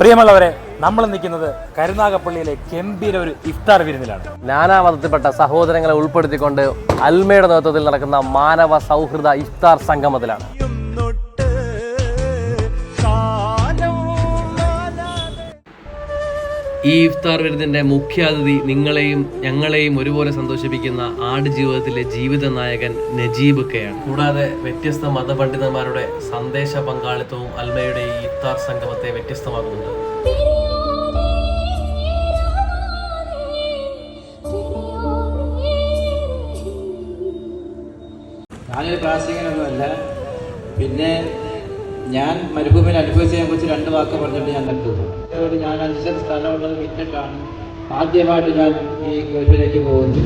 പ്രിയമുള്ളവരെ, നമ്മൾ നിൽക്കുന്നത് കരുനാഗപ്പള്ളിയിലെ ഗംഭീര ഒരു ഇഫ്താർ വിരുന്നിലാണ്. നാനാമതത്തിൽപ്പെട്ട സഹോദരങ്ങളെ ഉൾപ്പെടുത്തിക്കൊണ്ട് അൽമയുടെ നേതൃത്വത്തിൽ നടക്കുന്ന മാനവ സൗഹൃദ ഇഫ്താർ സംഗമത്തിലാണ്. ഈ ഇഫ്താർ വിരുന്നിന്റെ മുഖ്യാതിഥി നിങ്ങളെയും ഞങ്ങളെയും ഒരുപോലെ സന്തോഷിപ്പിക്കുന്ന ആടുജീവിതത്തിലെ ജീവിത നായകൻ നജീബ് കെയാണ്. കൂടാതെ വ്യത്യസ്ത മതപണ്ഡിതന്മാരുടെ സന്ദേശ പങ്കാളിത്തവും അൽമയുടെ ഈ ഇഫ്താർ സംഗമത്തെ വ്യത്യസ്തമാക്കുന്നുണ്ട്. ഞാനൊരു പ്രാസംഗികനൊന്നുമല്ല. പിന്നെ ഞാൻ മരുഭൂമിയിൽ അനുഭവിച്ചതിനെ കുറിച്ച് 2 വാക്ക് പറഞ്ഞിട്ട് ഞാൻ നിർത്തുന്നു. ഞാൻ 5 സെന്റ് സ്ഥലമുള്ളത് വിറ്റിട്ടാണ് ആദ്യമായിട്ട് ഞാൻ ഈ ഗൾഫിലേക്ക് പോകുന്നത്.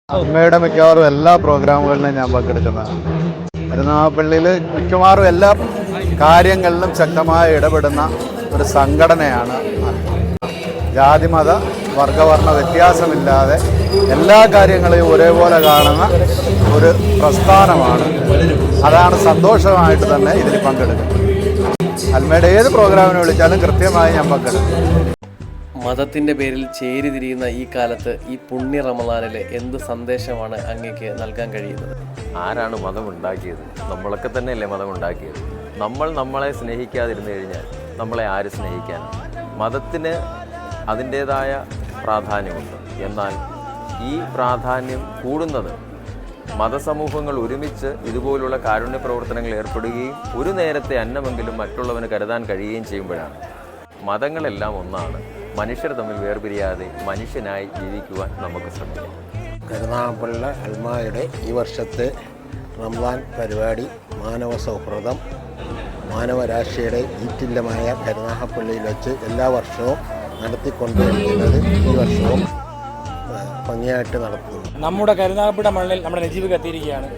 അമ്മയുടെ മിക്കവാറും എല്ലാ പ്രോഗ്രാമുകളിലും ഞാൻ പങ്കെടുക്കുന്നതാണ്. കരുനാഗപ്പള്ളിയിൽ മിക്കവാറും എല്ലാ കാര്യങ്ങളിലും ശക്തമായി ഇടപെടുന്ന ഒരു സംഘടനയാണ്. ജാതിമത വർഗവർണ്ണ വ്യത്യാസമില്ലാതെ എല്ലാ കാര്യങ്ങളെയും ഒരേപോലെ കാണുന്ന ഒരു പ്രസ്ഥാനമാണ്. അതാണ് സന്തോഷമായിട്ട് തന്നെ ഇതിൽ പങ്കെടുക്കുന്നത്. അൽമയുടെ ഏത് പ്രോഗ്രാമിനെ വിളിച്ചാലും കൃത്യമായി ഞാൻ പങ്കെടുക്കും. മതത്തിന്റെ പേരിൽ ചേരിതിരിയുന്ന ഈ കാലത്ത് ഈ പുണ്യ റമദാനിലെ എന്ത് സന്ദേശമാണ് അങ്ങേക്ക് നൽകാൻ കഴിയുന്നത്? ആരാണ് മതം ഉണ്ടാക്കിയത്? നമ്മളൊക്കെ തന്നെയല്ലേ മതം ഉണ്ടാക്കിയത്. നമ്മളെ സ്നേഹിക്കാതിരുന്നു കഴിഞ്ഞാൽ നമ്മളെ ആര് സ്നേഹിക്കാനാണ്? മതത്തിന് അതിൻ്റേതായ പ്രാധാന്യമുണ്ട്. എന്നാൽ ഈ പ്രാധാന്യം കൂടുന്നത് മതസമൂഹങ്ങൾ ഒരുമിച്ച് ഇതുപോലുള്ള കാരുണ്യ പ്രവർത്തനങ്ങളിൽ ഏർപ്പെടുകയും ഒരു നേരത്തെ അന്നമെങ്കിലും മറ്റുള്ളവന് കരുതാൻ കഴിയുകയും ചെയ്യുമ്പോഴാണ്. മതങ്ങളെല്ലാം ഒന്നാണ്. മനുഷ്യർ തമ്മിൽ വേർപിരിയാതെ മനുഷ്യനായി ജീവിക്കുവാൻ നമുക്ക് ശ്രമിക്കാം. കരുനാഗപ്പള്ളി അൽമായുടെ ഈ വർഷത്തെ റംസാൻ പരിപാടി മാനവ സൗഹൃദം മാനവരാശിയുടെ ഈറ്റില്ലമായ കരുനാഗപ്പള്ളിയിൽ വെച്ച് എല്ലാ വർഷവും നടത്തിക്കൊണ്ടിരിക്കുന്നത് ഈ വർഷവും ഭംഗിയായിട്ട് നടത്തുന്നു. നമ്മുടെ കരുനാഗപ്പള്ളി മണ്ണിൽ നമ്മുടെ നജീബ് എത്തിയിരിക്കുകയാണ്.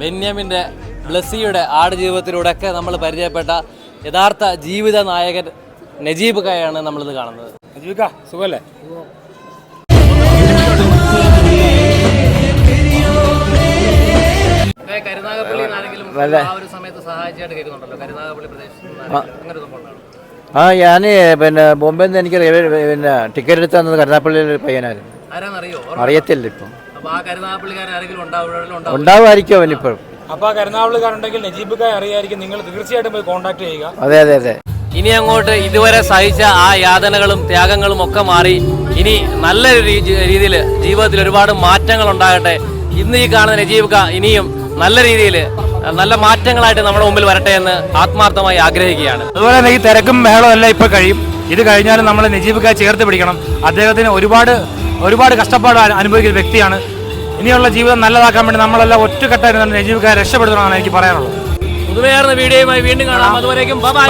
ബെന്യാമിൻ്റെ ബ്ലസ്സിയുടെ ആടുജീവിതത്തിലൂടെയൊക്കെ നമ്മൾ പരിചയപ്പെട്ട യഥാർത്ഥ ജീവിത നായകൻ നജീബ് കയാണ് നമ്മളിത് കാണുന്നത്. നജീബ് ക, സുഖല്ലേ? ഞാൻ പിന്നെ ബോംബെ നിന്ന് എനിക്ക് പിന്നെ ടിക്കറ്റ് എടുത്ത് തന്നത് കരുനാഗപ്പള്ളിയിൽ പയ്യനായിരുന്നു. അറിയത്തില്ല ഇപ്പം. ഉണ്ടാവുമായിരിക്കും അവനിപ്പോഴും. അപ്പോൾ കരുനാഗപ്പള്ളിക്കാരുണ്ടെങ്കിൽ നജീബ് ക അറിയായിരിക്കും. നിങ്ങൾ തീർച്ചയായിട്ടും പോയി കോൺടാക്ട് ചെയ്യുക. അതെ അതെ അതെ. ഇനി അങ്ങോട്ട് ഇതുവരെ സഹിച്ച ആ യാതനകളും ത്യാഗങ്ങളും ഒക്കെ മാറി ഇനി നല്ലൊരു രീതിയിൽ ജീവിതത്തിൽ ഒരുപാട് മാറ്റങ്ങൾ ഉണ്ടാകട്ടെ. ഇന്ന് ഈ കാണുന്ന നജീബ് ക ഇനിയും നല്ല രീതിയിൽ നല്ല മാറ്റങ്ങളായിട്ട് നമ്മുടെ മുമ്പിൽ വരട്ടെ എന്ന് ആത്മാർത്ഥമായി ആഗ്രഹിക്കുകയാണ്. അതുപോലെ തന്നെ ഈ തിരക്കും ബഹളവും എല്ലാം ഇപ്പോൾ കഴിയും. ഇത് കഴിഞ്ഞാലും നമ്മൾ നജീബ് ക ചേർത്ത് പിടിക്കണം. അദ്ദേഹത്തിന് ഒരുപാട് കഷ്ടപ്പാട് അനുഭവിക്കുന്ന വ്യക്തിയാണ്. ഇനിയുള്ള ജീവിതം നല്ലതാക്കാൻ വേണ്ടി നമ്മളെല്ലാം ഒറ്റക്കെട്ടായിരുന്നു നജീബ് ക രക്ഷപ്പെടുത്തണമെന്നാണ് എനിക്ക് പറയാനുള്ളത്. പുതുമയാർന്ന വീഡിയോയുമായി വീണ്ടും കാണാം. അതുവരേക്കും ബൈ.